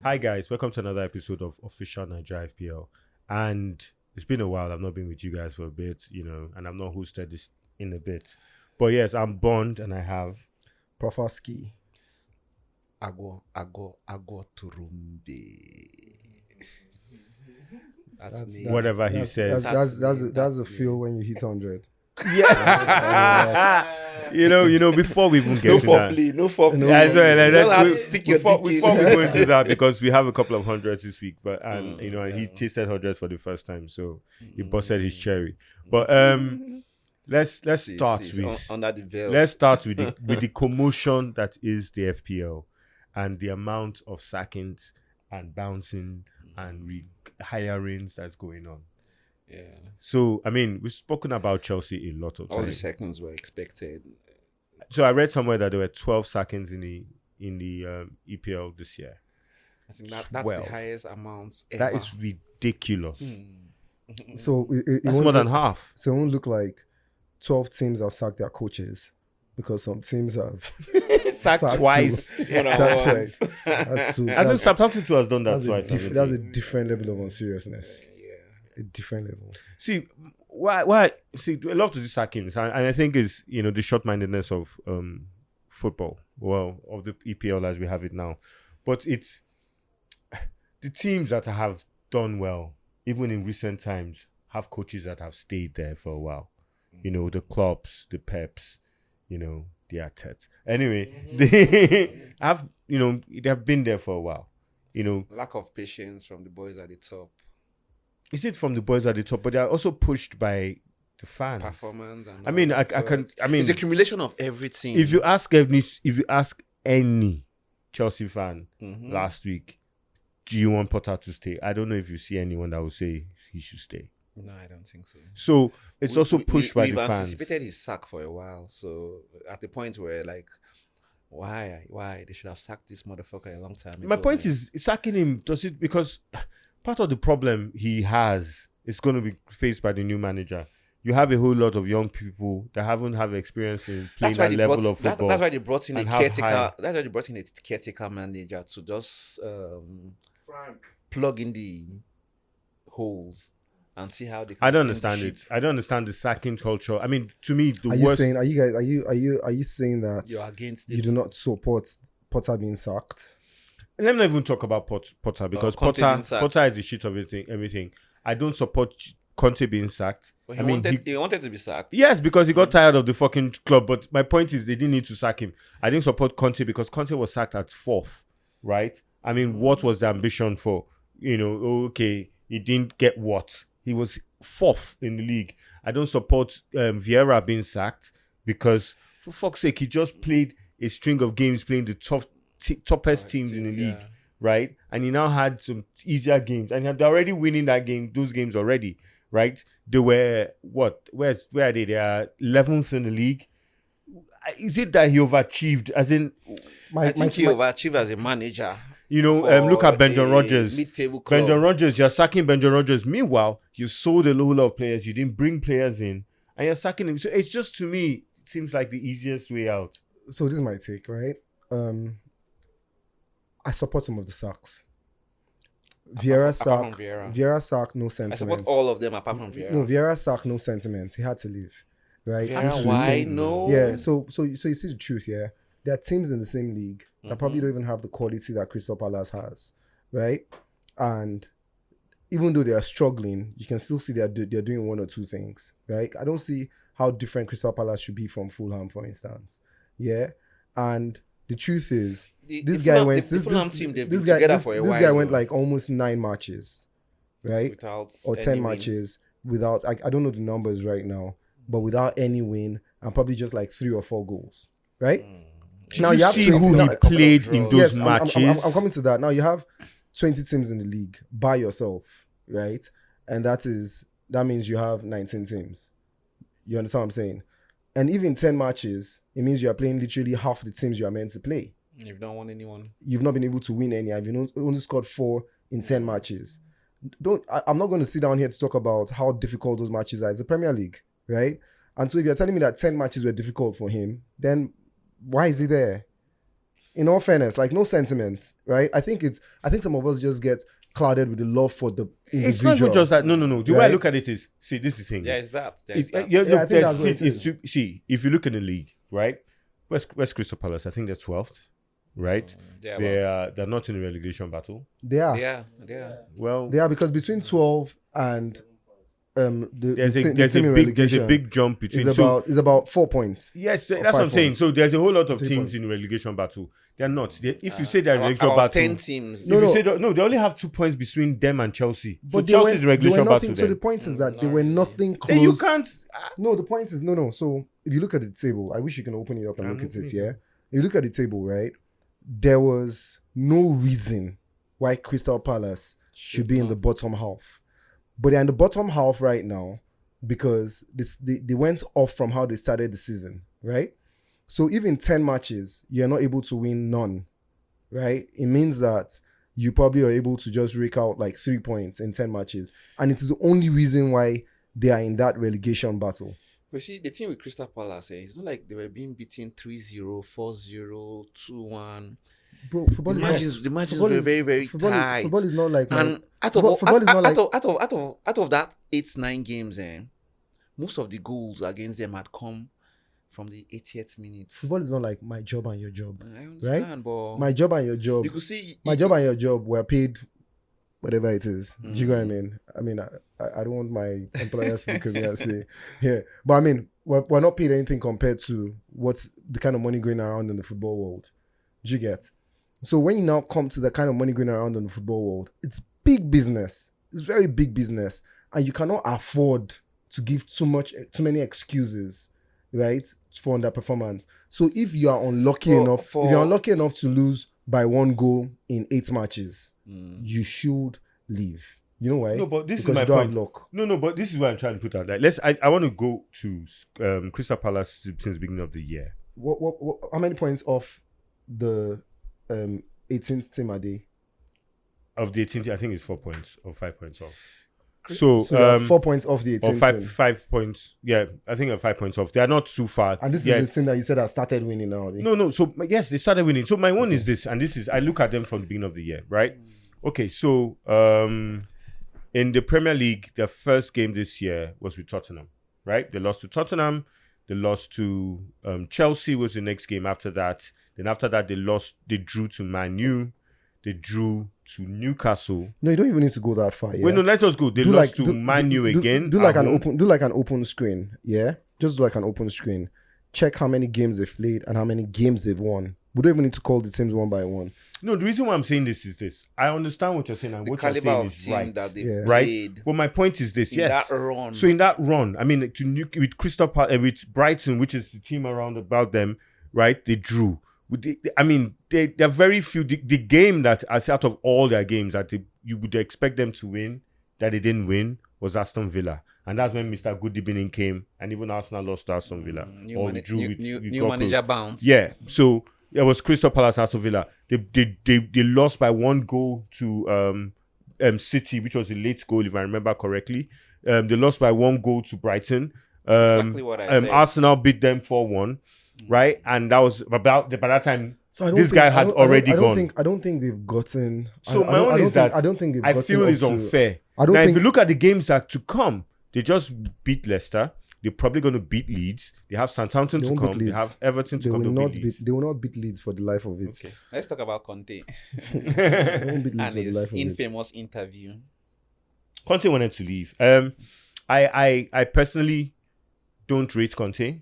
Hi guys, welcome to another episode of Official Naija FPL. And it's been a while. I've not been with you guys for a bit, and I've not hosted this in a bit. But yes, I'm Bond and I have Prof. Oskie. Agwoturumbe. That's whatever he says. That's the feel when you hit 100. Yeah. Before we even get to that. No foreplay. Before we go into that, because we have a couple of hundreds this week, and he tasted 100 for the first time, so he busted his cherry. But let's start with the commotion that is the FPL and the amount of sackings and bouncing and hirings that's going on. Yeah. So, we've spoken about Chelsea a lot of times. All the seconds were expected. So I read somewhere that there were 12 sackings in the EPL this year. I think that's the highest amount ever. That is ridiculous. So that's more than half. So it won't look like 12 teams have sacked their coaches, because some teams have sacked twice. That's two. I think Southampton too has done that twice. That's a different level of unseriousness. A different level. See, why? See, I love to do sackings, and I think is the short-mindedness of football. Well, of the EPL as we have it now, but it's the teams that have done well, even in recent times, have coaches that have stayed there for a while. The Klopps, the Peps, the Artetas. Anyway, they have been there for a while. Lack of patience from the boys at the top. Is it from the boys at the top, but they are also pushed by the fans. Performance. And it's a accumulation of everything. If you ask any Chelsea fan last week, do you want Potter to stay? I don't know if you see anyone that will say he should stay. No, I don't think so. So it's also pushed by the fans. We've anticipated his sack for a while. So at the point where why they should have sacked this motherfucker a long time ago. My point is, sacking him, does it, because part of the problem he has is going to be faced by the new manager. You have a whole lot of young people that haven't had experience in playing that level of football. That's why they brought in a caretaker. That's why they brought in a caretaker manager to just plug in the holes and see how they can. I don't understand it. I don't understand the sacking culture. To me, the worst. Are you saying that you're against it? You do not support Potter being sacked? Let me not even talk about Potter, because Potter is the shit of everything. I don't support Conte being sacked. But he wanted to be sacked. Yes, because he got tired of the fucking club. But my point is, they didn't need to sack him. I didn't support Conte because Conte was sacked at 4th, right? What was the ambition for? Okay, he didn't get what? He was 4th in the league. I don't support Veira being sacked because, for fuck's sake, he just played a string of games playing the toppest teams in the league, right? And he now had some easier games, and they're already winning those games already, right? They were what? Where are they? They are 11th in the league. Is it that he overachieved? As in, I think he overachieved as a manager. Look at Brendan Rodgers. Mid-table club. Brendan Rodgers, you're sacking Brendan Rodgers. Meanwhile, you sold a lot of players. You didn't bring players in, and you're sacking him. So it's just, to me, it seems like the easiest way out. So this is my take, right? I support some of the sacks. Vieira sack, no sentiment. I support all of them apart from Vieira. No, Vieira sack, no sentiment. He had to leave, right? Vieira, why? No. Yeah, so you see the truth, yeah? There are teams in the same league that probably don't even have the quality that Crystal Palace has, right? And even though they are struggling, you can still see they're doing one or two things, right? I don't see how different Crystal Palace should be from Fulham, for instance. Yeah, and the truth is, this guy went like almost 9 matches, right? Or 10 matches without. I don't know the numbers right now, but without any win and probably just like 3 or 4 goals, right? Now you have see who he played in those matches. I'm coming to that. Now you have 20 teams in the league by yourself, right? And that means you have 19 teams. You understand what I'm saying? And even 10 matches, it means you are playing literally half the teams you are meant to play. You've not won anyone. You've not been able to win any. You've only scored 4 in 10 matches. I'm not going to sit down here to talk about how difficult those matches are. It's the Premier League, right? And so if you're telling me that 10 matches were difficult for him, then why is he there? in all fairness, like no sentiments, right? I think some of us just get clouded with the love for the individual. It's not even just that. No. The way I Right? look at it is, see, this is the thing. There is that. Yeah, I look, think that's what it is. see, if you look in the league, right? Where's Crystal Palace? I think they're 12th, right? They're not in a relegation battle. They are. Yeah. Well, They are, because between 12 and there's the a team in relegation big jump between. is about 4 points. Yes, that's 5 what I'm saying. points. So there's a whole lot of 3 teams points. in relegation battle. They're not. If you say they're in relegation About battle, 10 teams. No, they only have 2 points between them and Chelsea. So But they Chelsea's were relegation nothing. battle. So the Then. point is that they were nothing close. Then you can't. No, the point is no. So if you look at the table, I wish you can open it up and look at it. Yeah, if you look at the table, right, there was no reason why Crystal Palace should be in the bottom half, but they're in the bottom half right now because they went off from how they started the season, right? So if in 10 matches you're not able to win none, right, it means that you probably are able to just rake out like 3 points in 10 matches, and it is the only reason why they are in that relegation battle. But see, the thing with Crystal Palace, it's not like they were being beaten 3-0, 4-0, 2-1. Bro, football The is matches football were is- very, very football, tight. Football is not like And out football- football is not like- of that 8-9 games, most of the goals against them had come from the 80th minute. football is not like my job and your job. I understand, but My job and your job. you could see My job and your job were paid whatever it is. Do you know what I mean? I mean, I don't want my employers to look at me and say, yeah. But I mean, we're not paid anything compared to what's the kind of money going around in the football world. Do you get? So when you now come to the kind of money going around in the football world, it's big business. It's very big business. And you cannot afford to give too many excuses, right, for underperformance. So if you are unlucky enough to lose by 1 goal in 8 matches, you should leave. You know why? No, but this because is my you don't point. have luck. No, but this is what I'm trying to put out. Like, I want to go to Crystal Palace since the beginning of the year. What how many points off the 18th team are they? Of the 18th, I think it's 4 points or 5 points off. So they are 4 points off the 18th or team. 5 points. Yeah, I think 5 points off. They are not too far. And this yet. is the team that you said has started winning now. No. So yes, they started winning. So my one is this, and this is I look at them from the beginning of the year, right? Okay, so in the Premier League, their first game this year was with Tottenham, right? They lost to Tottenham. They lost to Chelsea was the next game after that. Then after that, they drew to Man U. They drew to Newcastle. No, you don't even need to go that far. Yeah? Wait, no, let's just go. They lost to Man U again. Do like an open screen. Yeah, just do like an open screen. Check how many games they've played and how many games they've won. We don't even need to call the teams one by one. No, the reason why I'm saying this is this. I understand what you're saying and what you're saying is right. That they've right? played But my point is this. in Yes. that run. So in that run, I mean, with Crystal Palace, with Brighton, which is the team around about them, right? They drew. They're very few. The game that, as out of all their games that you would expect them to win, that they didn't win, was Aston Villa. And that's when Mr. Goodibinin came, and even Arsenal lost to Aston Villa. New manager bounce. Yeah. So it was Crystal Palace, Aston Villa. They lost by 1 goal to City, which was a late goal, if I remember correctly. They lost by 1 goal to Brighton. Exactly what I said. Arsenal beat them 4-1, right? And that was about by that time. So This guy had already gone. I don't think they've gotten. So my own is that I don't think they've I gotten feel up it's to- unfair. I don't Now, think if you look at the games that to come, they just beat Leicester. They're probably going to beat Leeds. They have Southampton They to won't beat come. They Leeds. have Everton to they come. will They'll not beat beat. Leeds. They will not beat Leeds for the life of it. Okay. Let's talk about Conte They won't beat Leeds and for the his life of it. infamous interview. Conte wanted to leave. I personally don't rate Conte.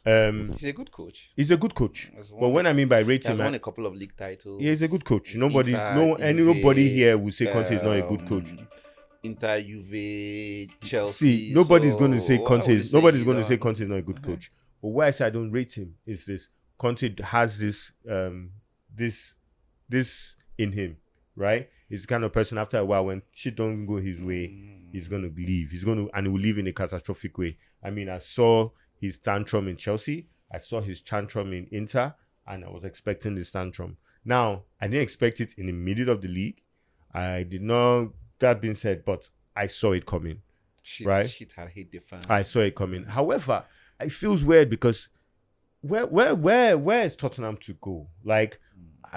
He's a good coach. He's a good coach. Has But won- when I mean by He rating, has won a couple of league titles. he's a good coach. He's Nobody here will say Conte is not a good coach. Inter, Juve, Chelsea. See, nobody's going to say why Conte. would you say Nobody's he's going to a- say Conte is not a good coach. But why I say I don't rate him is this: Conte has this in him, right? He's the kind of person after a while when shit don't go his way, he's gonna leave. He will leave in a catastrophic way. I mean, I saw his tantrum in Chelsea. I saw his tantrum in Inter, and I was expecting this tantrum. Now, I didn't expect it in the middle of the league. I did not. That being said, but I saw it coming. Right? Shit had hit the fan. I saw it coming. However, it feels weird because where is Tottenham to go? Like,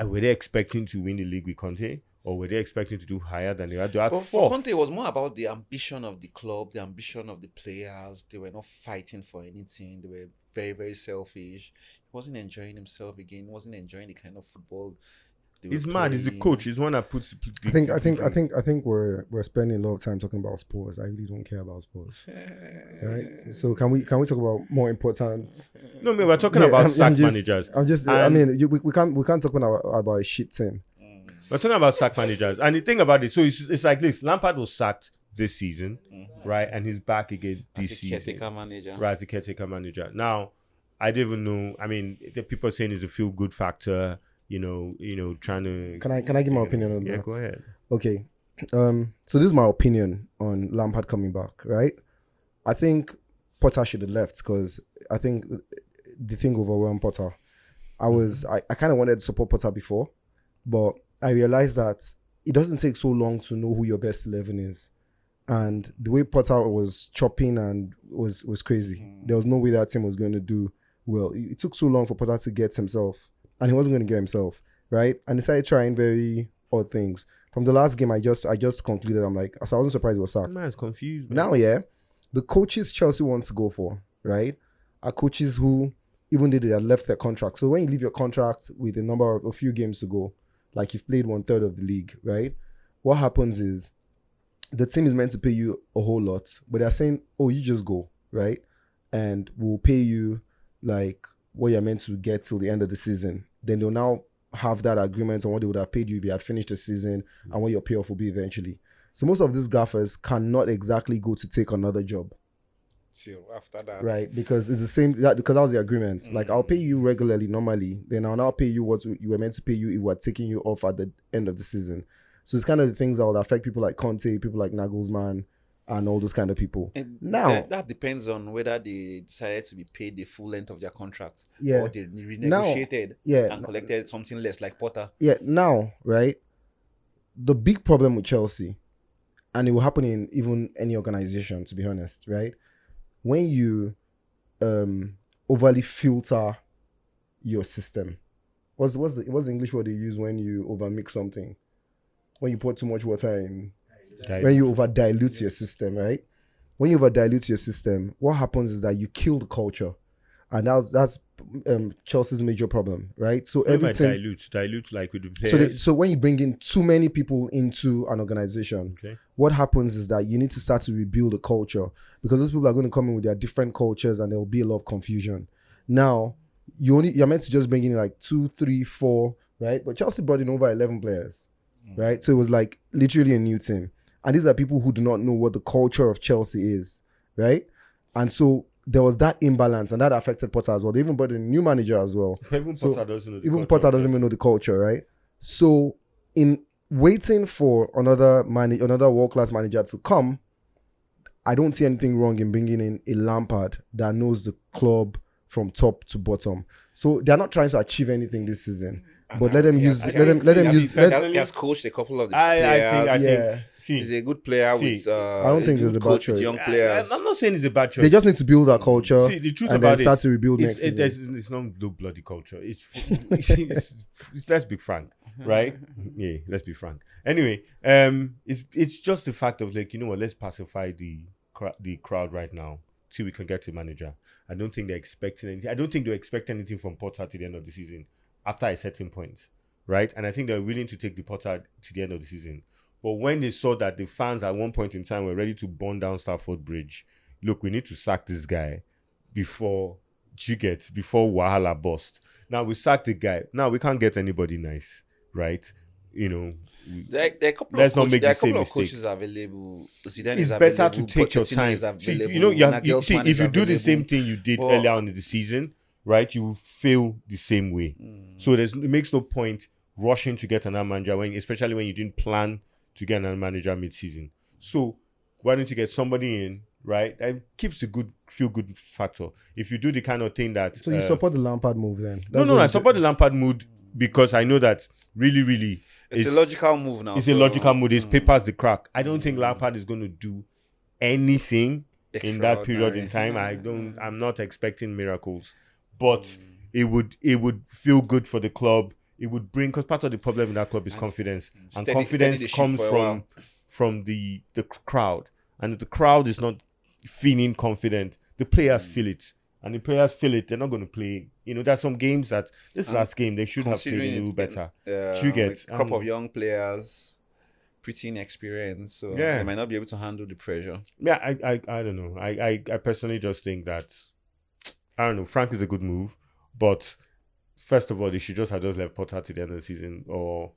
were they expecting to win the league with Conte? Or were they expecting to do higher than they had? They had But for fourth. Conte, it was more about the ambition of the club, the ambition of the players. They were not fighting for anything. They were very, very selfish. He wasn't enjoying himself again. He wasn't enjoying the kind of football they were He's mad. He's the playing. coach. He's one that puts. I think we're spending a lot of time talking about sports. I really don't care about sports. Right? So can we talk about more important? No, man, we're talking about sack managers. We can't talk about a shit team. We're talking about sack managers, and the thing about it, so it's like this: Lampard was sacked this season, right, and he's back again this season. Caretaker manager. Right, as a caretaker manager. Now, I don't even know. I mean, the people are saying it's a feel-good factor. You know, trying to. Can I give my opinion on that? Yeah, go ahead. Okay. So this is my opinion on Lampard coming back, right? I think Potter should have left because I think the thing overwhelmed Potter. I kind of wanted to support Potter before, but I realized that it doesn't take so long to know who your best 11 is. And the way Potter was chopping and was crazy. There was no way that team was going to do well. It took so long for Potter to get himself. And he wasn't going to get himself, right? And he started trying very odd things. From the last game, I just concluded, I'm like, so I wasn't surprised he was sacked. Man's confused. Man. Now, yeah, the coaches Chelsea wants to go for, right, are coaches who, even though they had left their contract. So when you leave your contract with a few games to go, like you've played 1/3 of the league, right? What happens is the team is meant to pay you a whole lot, but they're saying, oh, you just go, right? And we'll pay you like what you're meant to get till the end of the season. Then they'll now have that agreement on what they would have paid you if you had finished the season and what your payoff will be eventually. So most of these gaffers cannot exactly go to take another job. Till after that. Right, because it's the same, because that was the agreement. Like, I'll pay you regularly normally, then I'll now pay you what you were meant to pay you if we're taking you off at the end of the season. So it's kind of the things that would affect people like Conte, people like Nagelsmann, and all those kind of people. And now, that depends on whether they decided to be paid the full length of their contract, yeah, or they renegotiated and collected something less, like Potter. Yeah, now, right, the big problem with Chelsea, and it will happen in even any organization, to be honest, right? When you overly filter your system, what's the English word they use when you overmix something? When you put too much water in, when you over dilute your system, right? When you over dilute your system, what happens is that you kill the culture, and that's Chelsea's major problem, right? So everything dilute like with the players. So when you bring in too many people into an organization, what happens is that you need to start to rebuild the culture, because those people are going to come in with their different cultures and there will be a lot of confusion. Now, you're meant to just bring in like 2, 3, 4, right? But Chelsea brought in over 11 players, right? So it was like literally a new team. And these are people who do not know what the culture of Chelsea is, right? And so there was that imbalance, and that affected Potter as well. They even brought in a new manager as well. Potter doesn't know the even Potter doesn't even know the culture, right? So in waiting for another world-class manager to come, I don't see anything wrong in bringing in a Lampard that knows the club from top to bottom. So they're not trying to achieve anything this season. But let them use. He has coached a couple of the players. I think. He's a good player with. I don't think he's a bad choice. Young players. I'm not saying he's a bad choice. They just need to build that culture. See, the truth and about then start to rebuild next season. It's not no bloody culture. It's let's be frank, right? Yeah, let's be frank. Anyway, it's just the fact of like, you know what? Let's pacify the crowd right now till we can get to manager. I don't think they're expecting anything. I don't think they expect anything from Potter to the end of the season after a certain point, right? And I think they're willing to take the Potter to the end of the season. But when they saw that the fans at one point in time were ready to burn down Stamford Bridge, look, we need to sack this guy before Wahala bust. Now we sacked the guy. Now we can't get anybody nice, right? You know, there are a couple of coaches available. Zidane it's is better available. to take your time. See, you know, if you do the same thing you did earlier on in the season, right, you will fail the same way. So it makes no point rushing to get another manager, especially when you didn't plan to get another manager mid-season. So why don't you get somebody in, right? That keeps the feel-good factor. If you do the kind of thing that... So you support the Lampard move then? No, I support the Lampard move because I know that really... It's a logical move now. It's a logical move. His papers the crack. I don't think Lampard is going to do anything in that period in time. I'm not expecting miracles. But it would feel good for the club. it would bring, because part of the problem in that club is confidence, and steady confidence the ship comes for a while. from the crowd, and if the crowd is not feeling confident, the players feel it, and the players feel it, they're not going to play. You know, there's some games that this last game they should have played a little better. You get with a crop of young players, pretty inexperienced, so Yeah. they might not be able to handle the pressure. Yeah, I don't know. I personally just think that, I don't know, Frank is a good move, but first of all, they should just have left Potter to the end of the season, or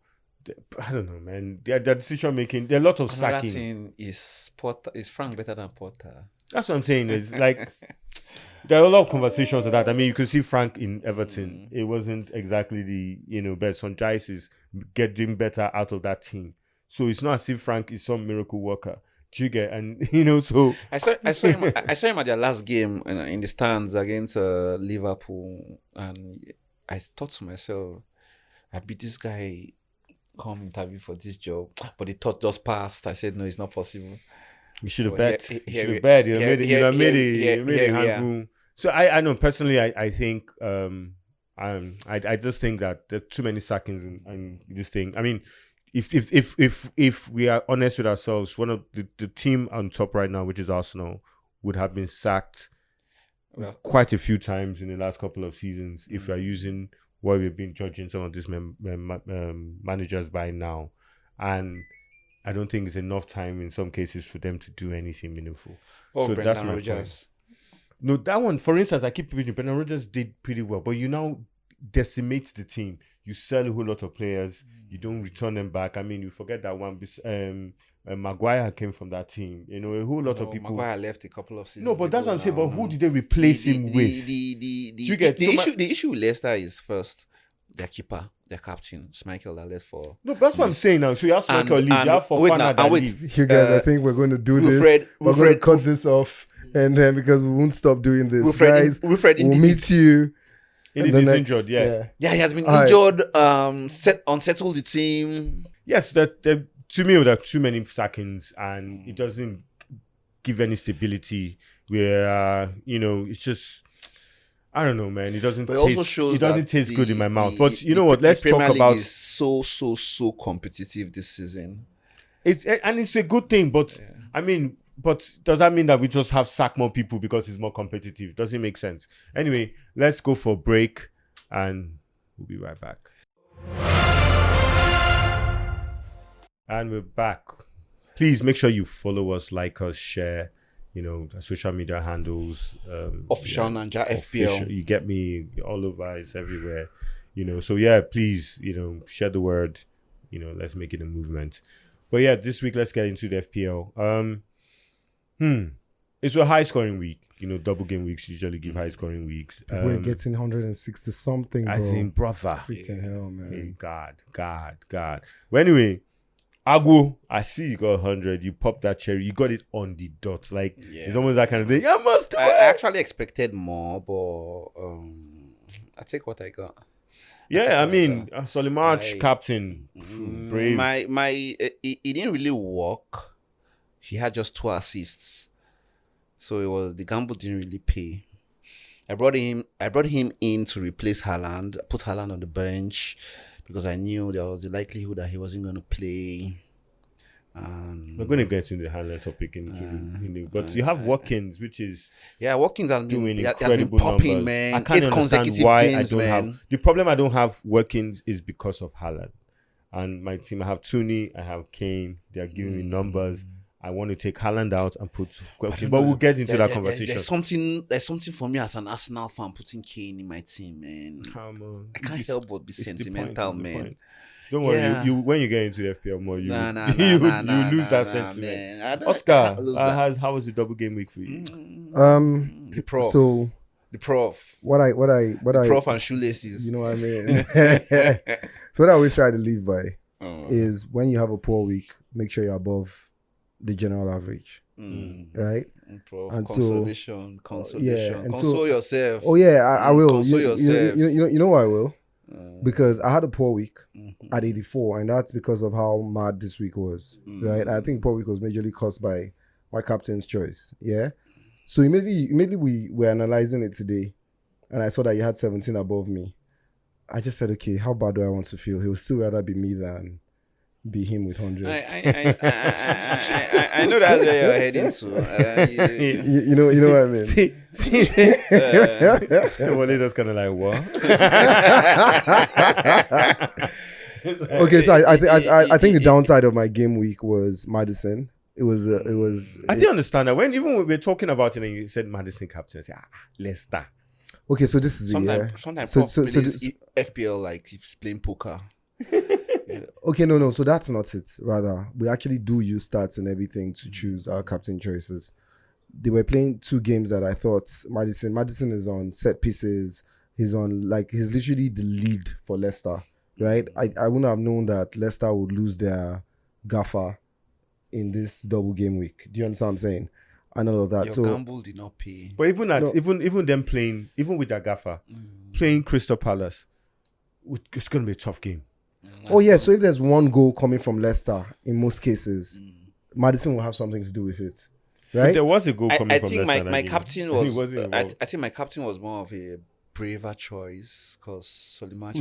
I don't know, man. Their decision making, there are a lot of Another sacking. thing is Frank better than Potter? That's what I'm saying. Is like there are a lot of conversations of that. I mean, you could see Frank in Everton. It wasn't exactly the best. Son Jice is getting better out of that team, so it's not as if Frank is some miracle worker. Do you get? And so I saw him. I saw him at their last game in the stands against Liverpool, and I thought to myself, I beat this guy. Come interview for this job, but the thought just passed. I said, no, it's not possible. you should have Well, bet. yeah, You yeah, should have yeah, bet. You yeah, made yeah, a handful. So I know personally. I think I just think that there's too many sackings in this thing. I mean, if we are honest with ourselves, one of the team on top right now, which is Arsenal, would have been sacked quite a few times in the last couple of seasons if we are using what we've been judging some of these managers by now, and I don't think it's enough time in some cases for them to do anything meaningful. Oh, so Brendan that's my Rodgers. point. No, that one, for instance, I keep repeating, Brendan Rodgers did pretty well, but you now decimate the team. You sell a whole lot of players, you don't return them back. I mean, you forget that one. Maguire came from that team. A whole lot of people. Maguire left a couple of seasons. No, but that's ago what I'm saying. now. But who did they replace him with? The issue with Leicester is first their keeper, their captain, Schmeichel, that left for. No, that's what I'm saying now. So you have Schmeichel leave, you have Fofana that leave. You guys, I think we're going to do this. We're going to cut this off, and then because we won't stop doing this, guys, we'll meet you. He's injured, yeah. Yeah, he has been injured. Unsettled the team. Yes, to me, there are too many sackings, and it doesn't give any stability. Where it's just, I don't know, man. It doesn't. But it also shows it doesn't that taste good in my mouth. But you know what? Let's the Premier talk League about. Is so competitive this season. It's a good thing, but I mean, but does that mean that we just have sack more people because it's more competitive? Doesn't make sense. Anyway, let's go for a break, and we'll be right back. And we're back. Please make sure you follow us, like us, share, the social media handles. Official Naija FPL. You get me all over, it's everywhere. So yeah, please, share the word. Let's make it a movement. But yeah, this week, let's get into the FPL. It's a high scoring week. Double game weeks usually give high scoring weeks. We're getting 160 something, bro. I seen brother. Freaking hell, man. Hey, God. Well, anyway, Agwo, I see you got 100. You popped that cherry. You got it on the dot. Like, it's almost that kind of thing. I must do it. I actually expected more, but I take what I got. Yeah, I mean, Solimarch captain, brave. It didn't really work. He had just 2 assists, so the gamble didn't really pay. I brought him in to replace Haaland. I put Haaland on the bench because I knew there was the likelihood that he wasn't going to play. We're going to get into the Haaland topic but you have Watkins, which is Watkins has doing been incredible popping, numbers. man. I can't 8 understand consecutive why games, I don't man. have. The problem I don't have Watkins is because of Haaland, and my team. I have Tooney, I have Kane. They are giving me numbers. I want to take Haaland out and put Watkins, but we'll get into that conversation. There's something for me as an Arsenal fan putting Kane in my team, man. I can't help but be sentimental, man. Don't worry, you when you get into the FPL more, you lose that sentiment. Man. Oscar, how was the double game week for you? The Prof. So the Prof. The Prof and shoelaces. You know what I mean? So what I always try to live by is when you have a poor week, make sure you're above the general average, right? Prof, and consolation. And console yourself. Oh yeah, I will. Console yourself. You know why I will? Because I had a poor week at 84, and that's because of how mad this week was, right? I think poor week was majorly caused by my captain's choice. Yeah. So immediately we were analyzing it today, and I saw that you had 17 above me, I just said, okay, how bad do I want to feel? He would still rather be me than be him with 100. I know that's where you're heading to. You know what I mean? So Wale just kind of like, what? Okay, so I think the downside of my game week was Maddison. It was. I didn't understand that when we were talking about it and you said Maddison captain, I said, Leicester. Okay, so this is sometimes Prof plays FPL like he's playing poker. Okay, no. So that's not it. Rather, we actually do use stats and everything to choose our captain choices. They were playing 2 games that I thought Maddison is on set pieces. He's literally the lead for Leicester, right? I wouldn't have known that Leicester would lose their gaffer in this double game week. Do you understand what I'm saying? And all of that. Your gamble did not pay. But even them playing, even with their gaffer, playing Crystal Palace, it's going to be a tough game. So if there's one goal coming from Leicester, in most cases, Maddison will have something to do with it, right? But there was a goal coming I from think Leicester. my captain was. I think my captain was more of a braver choice because Soliman.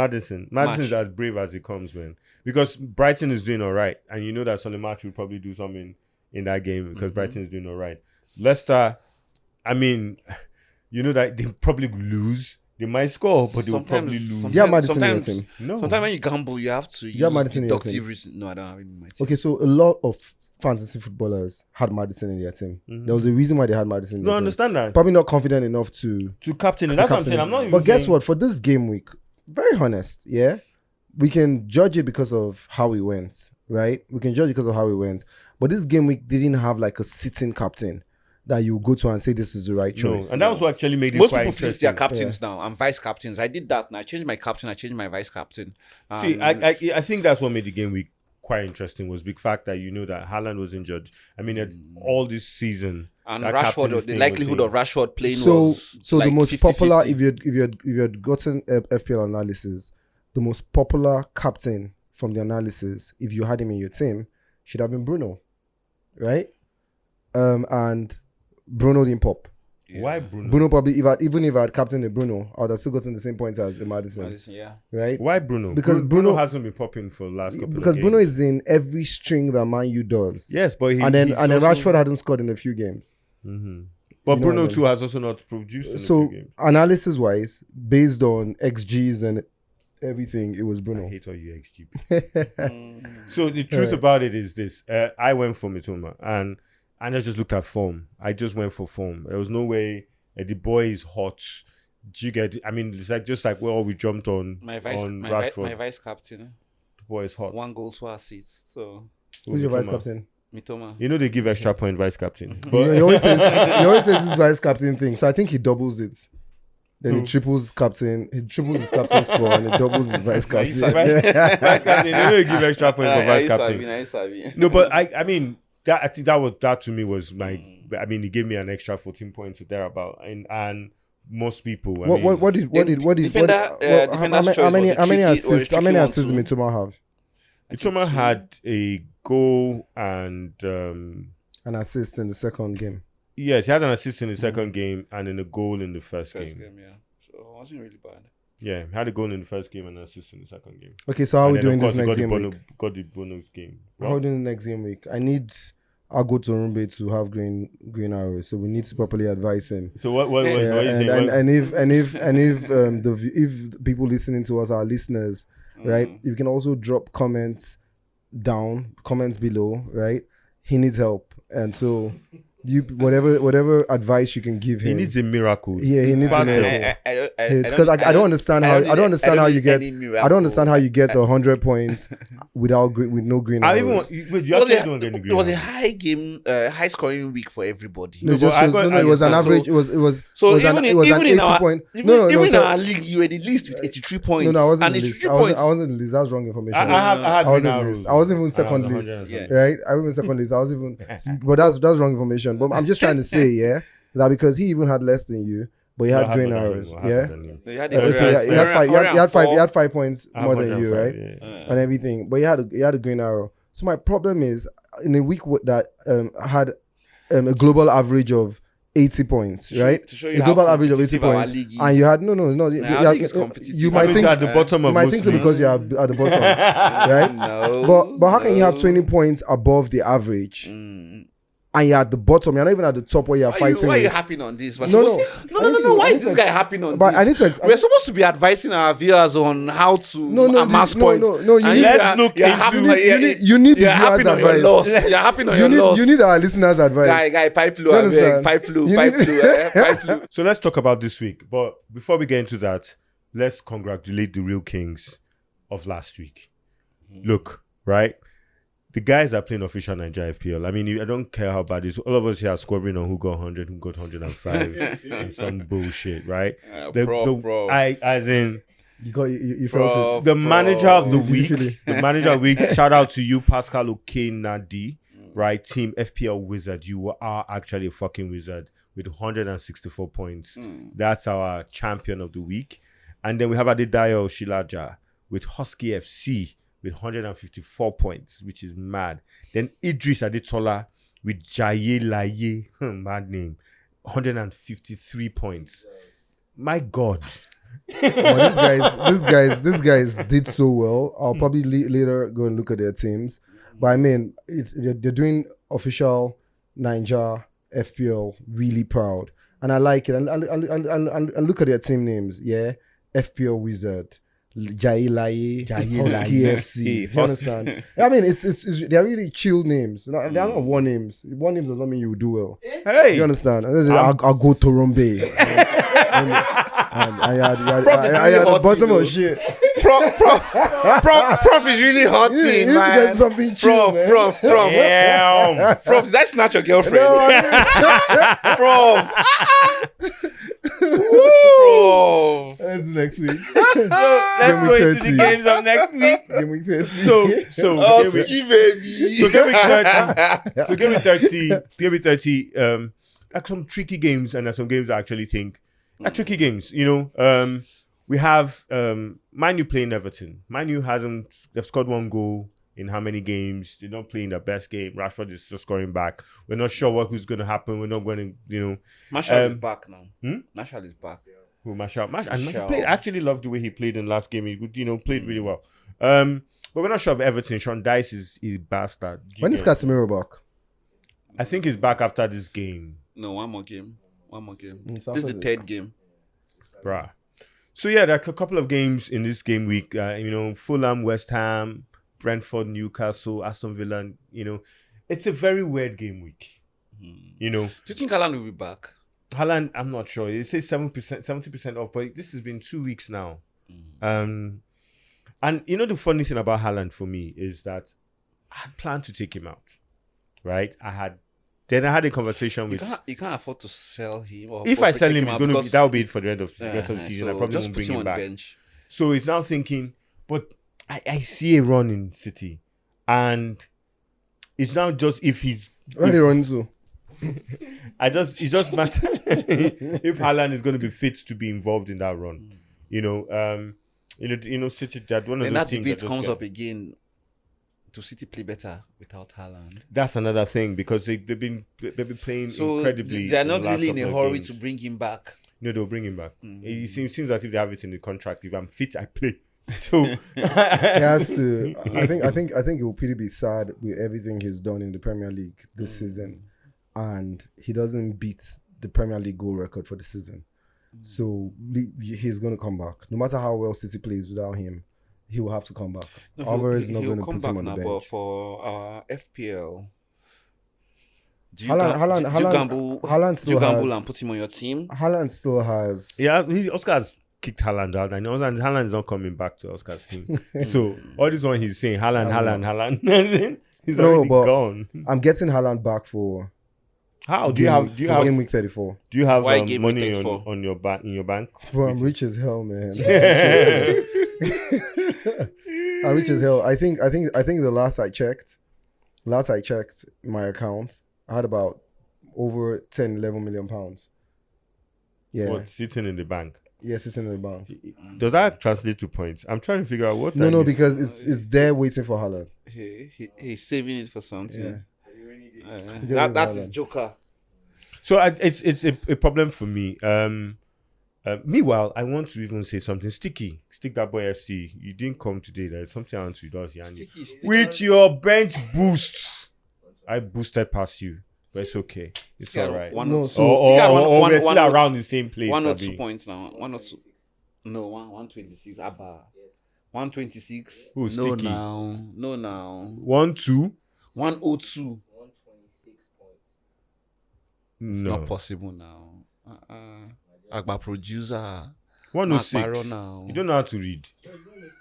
Maddison is as brave as it comes, man. Because Brighton is doing all right, and you know that Soliman will probably do something in that game because Brighton is doing all right. Leicester, I mean, you know that they probably lose. They might score, but they will probably lose. Sometimes No. Sometimes when you gamble, you have to use deductive reason. No, I don't have it in my team. Okay, so a lot of fantasy footballers had Maddison in their team. There was a reason why they had Maddison in their team. Understand that. Probably not confident enough to captain. That's what I'm saying. I'm not even But guess what? For this game week, very honest, yeah? We can judge it because of how it went, right? We can judge it because of how it went. But this game week didn't have like a sitting captain that you go to and say this is the right choice. No. And that was what actually made it Most quite people flip interesting. their captains now. I'm vice captains. I did that. And I changed my captain. I changed my vice captain. See, I think that's what made the game week quite interesting was the fact that you know that Haaland was injured. I mean, all this season. And Rashford, the likelihood of Rashford playing was so like the most 50-50. popular, if you had gotten FPL analysis, the most popular captain from the analysis, if you had him in your team, should have been Bruno, right? And Bruno didn't pop. Yeah. Why Bruno? Bruno probably, if I had captained Bruno, I would have still gotten the same points as Maddison. Yeah. Right? Why Bruno? Because Bruno hasn't been popping for the last couple of games. Because Bruno is in every string that Man U does. Yes, but then Rashford hadn't scored in a few games. Mm-hmm. But Bruno too has also not produced in a few games. Analysis wise, based on XGs and everything, it was Bruno. I hate all you XG. So the truth about it is this: I went for Mitoma and I just looked at form. I just went for form. There was no way the boy is hot. Do you get it? I mean, it's like just like we jumped on Rashford. My vice captain. The boy is hot. 1 goal, 2 assists. So who's your vice captain? Mitoma. You know they give extra point vice captain. But he always says his vice captain thing. So I think he doubles it. Then he triples captain. He triples his captain score and he doubles his vice captain. Vice captain. They don't give extra point for vice captain. No, but I mean. I think that to me was my. I mean, he gave me an extra 14 points or thereabout, and most people. How many assists did Mitoma have? Mitoma had a goal and an assist in the second game. Yes, he had an assist in the second game and then a goal in the first game. Yeah, so it wasn't really bad. Yeah, he had a goal in the first game and an assist in the second game. Okay, so how are we doing this next game week? Got the bonus game. How are we doing the next game week? I need Agwoturumbe to have green arrows, so we need to properly advise him. So what is saying? And if people listening to us are listeners, right? You can also drop comments below, right? He needs help, and so. Whatever advice you can give him. He needs a miracle. Yeah, he needs a miracle. Because I don't understand how you get 100 points with no green arrows. It was a high scoring week for everybody. It was an average. It was even in our league, you were the least with 83 points. No, I wasn't the least. I wasn't the least. That's wrong information. I wasn't even second least. Right? I wasn't second least. But that's wrong information. But I'm just trying to say, that because he even had less than you, but he had green arrows, He had 5 points more than you, right? And everything, but he had a green arrow. So my problem is in a week that had a global average of 80 points, right? To show you a how global average of 80 competitive our points, league is. and you had no. Our league is competitive. You I might mean, think at the bottom you of might most think so leagues. because you're at the bottom, right? No. But how can you have no. 20 points above the average, Mm. and you're at the bottom? You're not even at the top where you're fighting. Why are you with. happing on this? No. No. Why is this guy happing on But this? I need to. We're supposed to be advising our viewers on how to amass points. No. You And need, Let's look you're into- happing, you need you're the happing viewers' on your advice. loss. You're happing on your loss. You need our listeners' advice. Guy, pipe blue, You I beg. understand? Pipe blue, You pipe need- blue, pipe blue. So let's talk about this week. But before we get into that, let's congratulate the real kings of last week. Look, right? The guys are playing official Naija FPL. I mean, I don't care how bad it is. All of us here are scoring on who got 100, who got 105, and some bullshit, right? Prof. As in, You felt Prof. it. the manager of the Did you week, feel it? the manager of the week, shout out to you, Pascal Okenadi, right? Team FPL Wizard. You are actually a fucking wizard with 164 points. That's our champion of the week. And then we have Adedayo Shilaja with Husky FC with 154 points, which is mad. Then Idris Adetola with Jeje Laye, mad name, 153 points. My God. These guys did so well. I'll probably later go and look at their teams. But I mean, they're doing official Naija FPL really proud. And I like it. And look at their team names. Yeah. FPL Wizard, Jeje Laye, Husky FC. You understand? I mean, it's they're really chill names. They're not war names. War names does not mean you do well. Hey. You understand? And this is Agwoturumbe. And I had the bottom of shit. Prof is really hot, You need to man. get something chill, man. Prof. Damn. Prof, that's not your girlfriend. Prof. Prof. That's next week. Let's go into the 30. games of next week. Gameweek 30. So Oskie, baby. So give me 30. Like some tricky games, and there's some games I actually think are tricky games. You know, we have Man U playing Everton. Man U they've scored one goal in how many games? They're not playing their best game. Rashford is just scoring back. We're not sure who's going to happen. We're not going to, Marshall is back now. Marshall is back. Who Marshall? I actually loved the way he played in the last game. He played really well. But we're not sure of Everton. Sean Dice is bastard. When is Casemiro back? I think he's back after this game. No, one more game. This after is the this. third game. Bruh. So yeah, there are a couple of games in this game week. Fulham, West Ham, Brentford, Newcastle, Aston Villa. It's a very weird game week. Do You you think Haaland will be back? Haaland, I'm not sure. It says 70% off, but this has been 2 weeks now. And the funny thing about Haaland for me is that I had planned to take him out, right? I had a conversation with. You can't afford to sell him. If I sell him, that will be it for the end of the Yeah, rest of the season. I so probably just won't put bring him him on back. bench. So he's now thinking, but I see a run in City, and it's now just if he's. Where they run to? It just matters if Haaland is going to be fit to be involved in that run. City, that one of And those that teams debate that just comes get- up again. Do City play better without Haaland? That's another thing because they've been playing So incredibly. they're in the not last really in a couple of hurry games. to bring him back. No, they'll bring him back. It seems as if they have it in the contract. If I'm fit, I play. So He has to. I think it will pretty be sad with everything he's done in the Premier League this season, and he doesn't beat the Premier League goal record for the season. So he's going to come back. No matter how well City plays without him, he will have to come back. Alvarez is not going to put him on the bench. But for FPL, do you Haaland still gamble has. and put him on your team? Haaland still has. yeah, Oscar's kicked Haaland out. I know Haaland's not coming back to Oscar's team. So all this one he's saying Haaland. He's already gone. I'm getting Haaland back for. How do you have Gameweek 34? Do you have Why Gameweek money 34? on your bank in your bank? Bro, I'm rich as hell, man. I'm rich as hell. I think the last I checked my account, I had about over 11 million pounds. Yeah. What, sitting in the bank? Yes, it's in the bank. Does that translate to points? I'm trying to figure out what. No, because it's there waiting for Haaland. He's saving it for something. Yeah. That is Joker. So it's a problem for me. Meanwhile, I want to even say something sticky. Stick that boy FC. You didn't come today. There's something I want to do, Yanni. Sticky. With your bench boost, I boosted past you, but it's okay. It's Sticky had all right. one No, or so- two. Or Sticky had we're one still or around the same place. one or Abi. 2 points now. 1 or 2. No, 126. Abba. 126. Who's No Sticky? now. 1, 2. 102. 126 points. It's No. not possible now. Agba producer. 106. Now. You don't know how to read.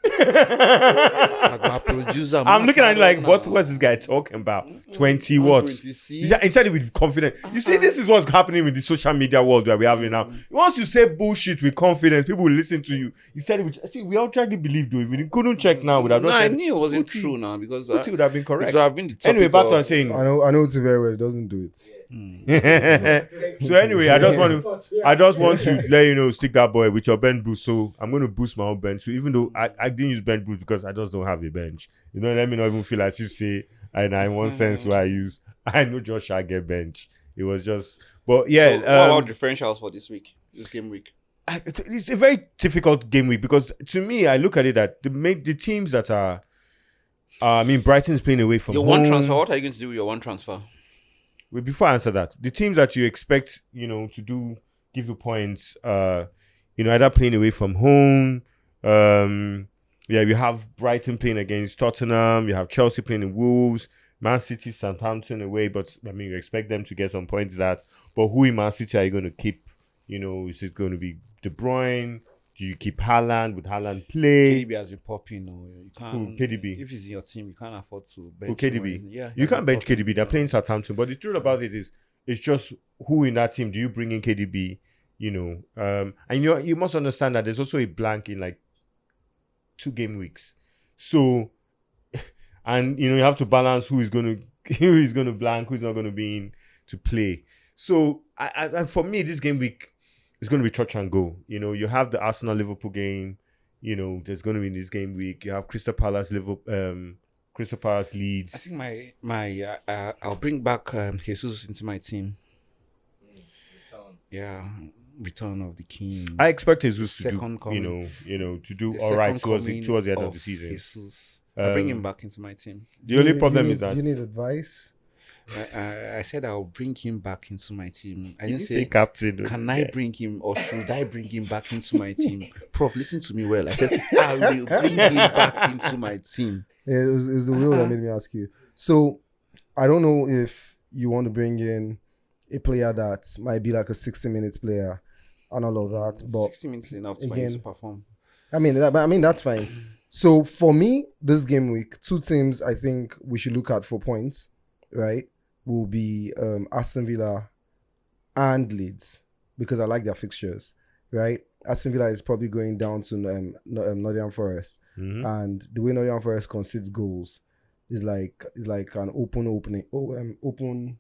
Agba producer. I'm looking at it like, now. what was this guy talking about? 20 what? 126. He said it with confidence. You see, this is what's happening with the social media world that we have now. Once you say bullshit with confidence, people will listen to you. He said it with, see, we actually believed though. If we couldn't check now, we would have No, not I said, knew it wasn't Uti. true now because it would have been it correct. would have been the topic Anyway, back to what I'm of- saying. I know it's very well. It doesn't do it. So anyway, I just want to let you know, stick that boy with your bench boost. So I'm going to boost my own bench. So even though I didn't use bench boost because I just don't have a bench, let me not even feel as if say in one sense where I know Josh I get bench. It was just, but yeah. So what about differentials for this week? This game week. It's a very difficult game week because to me, I look at it that the teams that are, Brighton's playing away from Your home. one transfer. What are you going to do with your one transfer? Wait, before I answer that, the teams that you expect, to give you points, either playing away from home. You have Brighton playing against Tottenham. You have Chelsea playing in Wolves. Man City, Southampton away. But, you expect them to get some points that. But who in Man City are you going to keep? Is it going to be De Bruyne? Do you keep Haaland? Would Haaland play? KDB has been popping. No, you can't. Who, KDB? If he's in your team, you can't afford to bench. Who, KDB? someone. Yeah, You can't bench KDB. They're playing Southampton. But the truth about it is, it's just who in that team do you bring in KDB? And you must understand that there's also a blank in like 2 game weeks. So, and you have to balance who is going to blank, who's not going to be in to play. So, and for me, this game week is going to be touch and go. You have the Arsenal Liverpool game. There's going to be in this game week. You have Crystal Palace Leeds. I think my I'll bring back Jesus into my team. Yeah, return of the king. I expect Jesus to Second do, coming. To do The all right second towards coming the end of the season. Jesus. I'll bring him Um, back into my team. The only problem Do is that you need advice? I said I'll bring him back into my team. I you didn't say say captain. can I bring him or should I bring him back into my team? Prof, listen to me well. I said I will bring him back into my team. Yeah, it was the will that made me ask you. So, I don't know if you want to bring in a player that might be like a 60 minutes player and all of that, but 60 minutes is enough to for again- you to perform. I mean that's fine. So for me, this game week, 2 teams I think we should look at for points, right? Will be Aston Villa and Leeds because I like their fixtures, right? Aston Villa is probably going down to Nottingham Forest, and the way Nottingham Forest concedes goals is like an open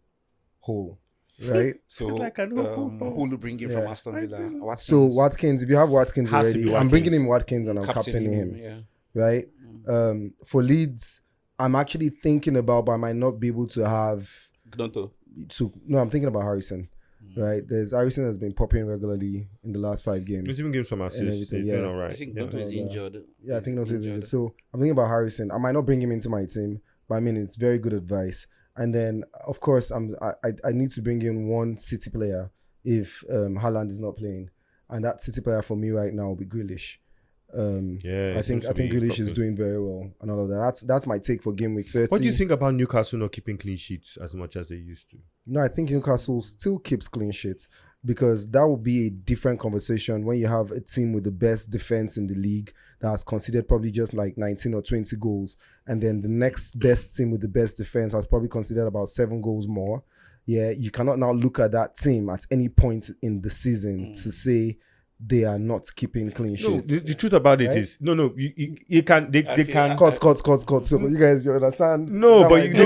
hole, right? So Like an open who will bring him from Yeah. Aston Villa? Watkins, So Watkins, if you have Watkins Has to already, be I'm Watkins. bringing him Watkins and I'm captaining captaining him, Yeah. right? For Leeds, I'm actually thinking about, but I might not be able to have. No, I'm thinking about Harrison, right? Harrison has been popping regularly in the last 5 games. He's even giving some assists. He's everything, doing yeah. all right. I think Yeah. Gunter is injured. Yeah, I think that's it. So I'm thinking about Harrison. I might not bring him into my team, but I mean it's very good advice. And then of course I need to bring in one City player if Haaland is not playing, and that City player for me right now will be Grealish. Yeah, I it think seems to be Grealish is proper. doing very well and all of that. That's my take for game week 30. What do you think about Newcastle not keeping clean sheets as much as they used to? No, I think Newcastle still keeps clean sheets because that will be a different conversation when you have a team with the best defense in the league that has conceded probably just like 19 or 20 goals. And then the next best team with the best defense has probably considered about 7 goals more. Yeah, you cannot now look at that team at any point in the season to say they are not keeping clean No, sheets. the truth about it Right? is you can they I feel can like- Cut. So you guys, you understand? no, That but might you be-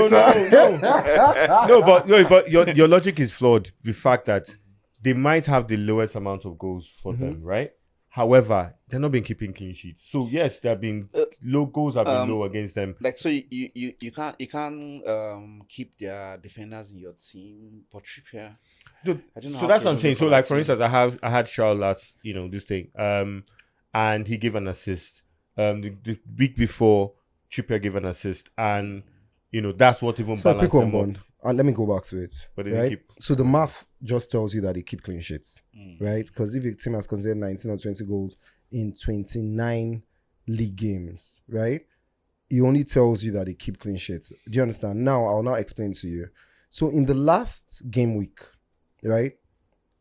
no, but your logic is flawed. The fact that they might have the lowest amount of goals for them, right? However, they're not been keeping clean sheets. So yes, there have been low goals have been low against them. Like so, you can't keep their defenders in your team. But Trippier, I don't know So how that's to what I'm even saying. look So for like that for team. instance, I had Charles last, this thing, and he gave an assist. The week before, Trippier gave an assist, and that's what even So a quick balanced one, them up. Bond. And let me go back to it. But they didn't Right? keep So the scoring. math just tells you that they keep clean sheets. Right? Because if a team has conceded 19 or 20 goals in 29 league games, right? It only tells you that they keep clean sheets. Do you understand? Now, I'll now explain to you. So in the last game week, right?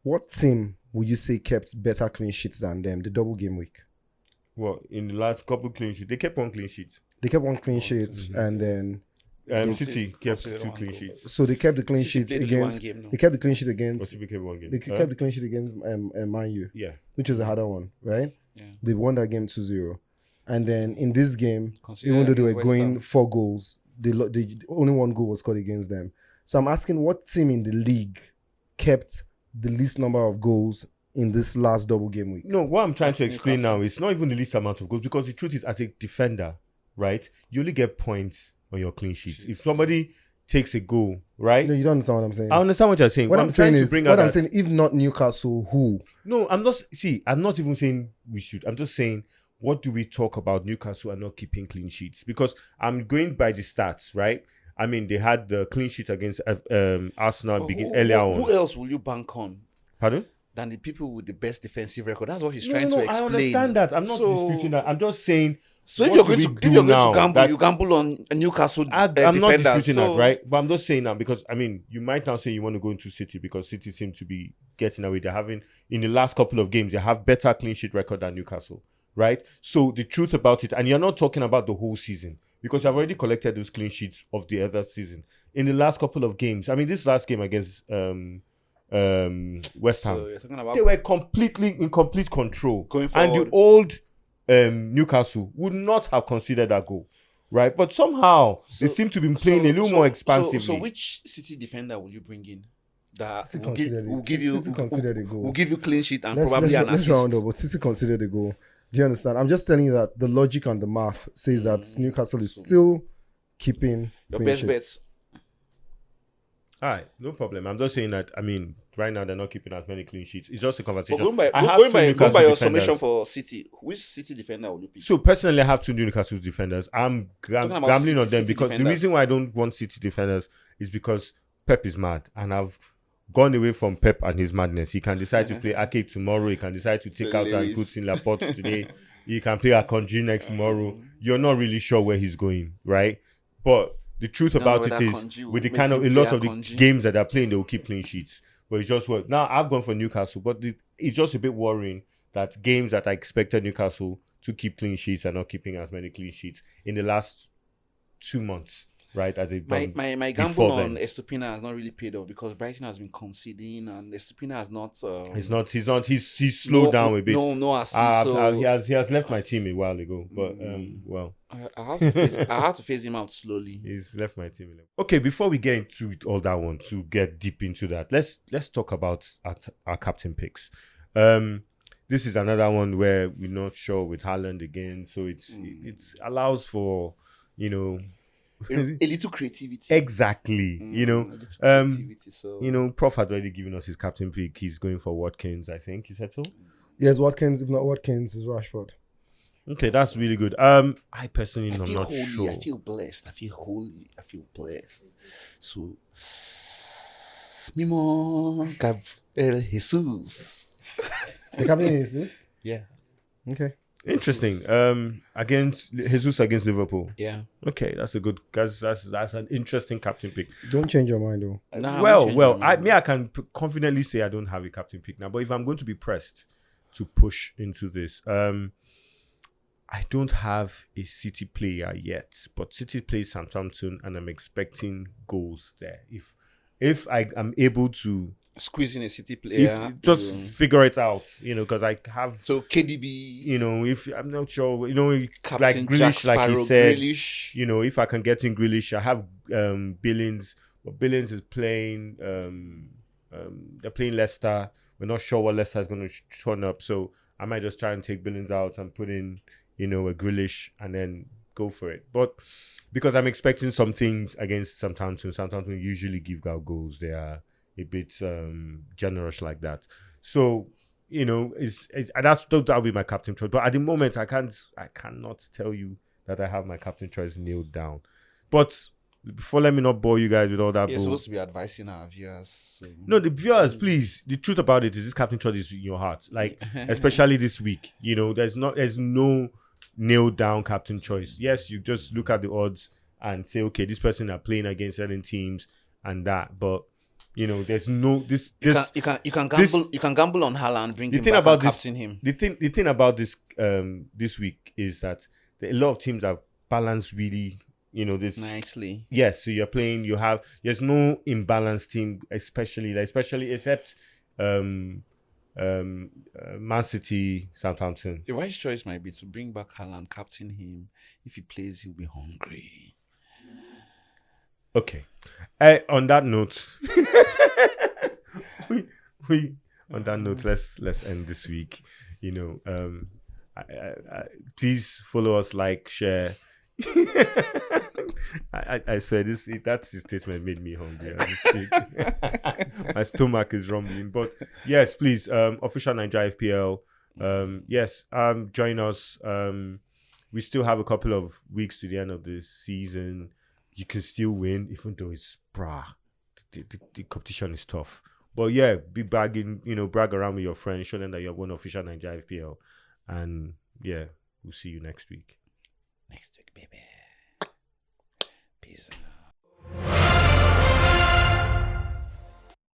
What team would you say kept better clean sheets than them? The double game week. Well, in the last couple clean sheets, they kept one clean sheet. They kept one clean sheet, and then City kept considered 2 one clean goal. sheets. so they kept the clean City sheets played only one against. game now. They kept the clean sheet Or against. City kept one game. They kept the clean sheet against Man U, Yeah. which is the harder one, right? Yeah. They won that game 2-0. And then in this game, Considered even though they were against West going Ham. 4 goals, they only 1 goal was scored against them. So I'm asking, what team in the league kept the least number of goals in this last double game week? No, what I'm trying That's to explain Newcastle. now is not even the least amount of goals, because the truth is, as a defender, right, you only get points on your clean sheets. If somebody takes a goal, right? No, you don't understand what I'm saying. I understand what you're saying. What I'm saying trying to is, bring what out I'm that- saying, if not Newcastle, who? No, I'm not even saying we should. I'm just saying, what do we talk about Newcastle and not keeping clean sheets? Because I'm going by the stats, right? I mean, they had the clean sheet against Arsenal earlier on. Who else will you bank on Pardon? than the people with the best defensive record? That's what he's No, trying to explain. I understand that. I'm not disputing that. I'm just saying. So if what you're do going we to do if you're going now to gamble, that- you gamble on a Newcastle I'm not defenders. disputing So that, right? But I'm just saying that because, I mean, you might now say you want to go into City because City seem to be getting away. They're having, in the last couple of games, they have better clean sheet record than Newcastle, right? So the truth about it, and you're not talking about the whole season because I've already collected those clean sheets of the other season. In the last couple of games, I mean, this last game against West Ham, So you're talking about they were completely in complete control. Going And forward. the old Newcastle would not have considered that goal, right? But somehow they seem to be playing a little more expansively. So which City defender will you bring in that City will give, considered it. will give City you considered a goal. will give you clean sheet and Let's- probably let's, an let's assist? round up, but City considered the goal. Do you understand? I'm just telling you that the logic and the math says that Newcastle is still keeping Your clean best sheets. bet. All right, no problem. I'm just saying that, I mean, right now they're not keeping as many clean sheets. It's just a But conversation. going by I have going two by Newcastle your defenders. summation for City, which City defender will you pick? So personally, I have 2 Newcastle defenders. I'm Talking about gambling on City them because the defenders. reason why I don't want City defenders is because Pep is mad, and I've gone away from Pep and his madness. He can decide to play Ake tomorrow. He can decide to take Play out and Lewis. put in Laporte today. He can play Akonji next tomorrow. You're not really sure where he's going, right? But the truth Don't know about it whether is, Akonji will with the make kind of you a lot play of the Akonji. games that they're playing, they will keep clean sheets. But it's just what now I've gone for Newcastle, but it's just a bit worrying that games that I expected Newcastle to keep clean sheets are not keeping as many clean sheets in the last 2 months, right? As they've done My gamble before on then. Estupina has not really paid off because Brighton has been conceding and Estupina has not. He's slowed down a bit. No assist. So he has left my team a while ago, but well, I have to face. I have to phase him out slowly. he's left my team. Okay, before we get into all that one, to get deep into that, let's talk about our captain picks. This is another one where we're not sure with Haaland again, so it allows for A little creativity. exactly A little creativity. So Prof had already given us his captain pick. He's going for Watkins, I think. He said so. Yes, Watkins. If not Watkins, is Rashford. Okay, that's really good. I personally I am feel not holy. sure. I feel blessed. I feel holy. I feel blessed. So, Mimo Gabriel Jesus. The captain is this? Yeah. Okay. Interesting. Against Jesus against Liverpool. Yeah. Okay, that's a good. That's an interesting captain pick. Don't change your mind though. Nah, I can confidently say I don't have a captain pick now. But if I'm going to be pressed to push into this, I don't have a City player yet. But City plays Southampton, and I'm expecting goals there. If I am able to squeezing a City player. just figure it out, because I have. So KDB. If I'm not sure, Captain like Jack Grealish, like Sparrow, you said, Grealish. if I can get in Grealish, I have Billings, but Billings is playing. They're playing Leicester. We're not sure what Leicester is going to turn up, so I might just try and take Billings out and put in, a Grealish and then go for it. But because I'm expecting some things against Southampton usually give out goals. They are, a bit generous like that. So, you know, that'll be my captain choice. But at the moment, I cannot tell you that I have my captain choice nailed down. But before, let me not bore you guys with all that. You're supposed to be advising our viewers. So. No, the viewers, please. The truth about it is, this captain choice is in your heart. Like, especially this week, you know, there's no nailed down captain choice. Yes, you just look at the odds and say, okay, this person are playing against certain teams and that, but you know, there's no this. You can gamble on Haaland, bring him back and captain him. The thing about this this week is that a lot of teams have balanced really, you know, this nicely. Yes, so you're playing. There's no imbalanced team, especially except Man City, Southampton. The wise choice might be to bring back Haaland, captain him. If he plays, he'll be hungry. Okay. On that note, let's end this week. You know, please follow us, like, share. I swear that statement made me hungry. My stomach is rumbling. But yes, please, official Naija FPL. Yes, join us. We still have a couple of weeks to the end of the season. You can still win, even though it's the competition is tough. But yeah, be bragging, you know, brag around with your friends, show them that you're one official Naija FPL. And yeah, we'll see you next week. Next week, baby. Peace.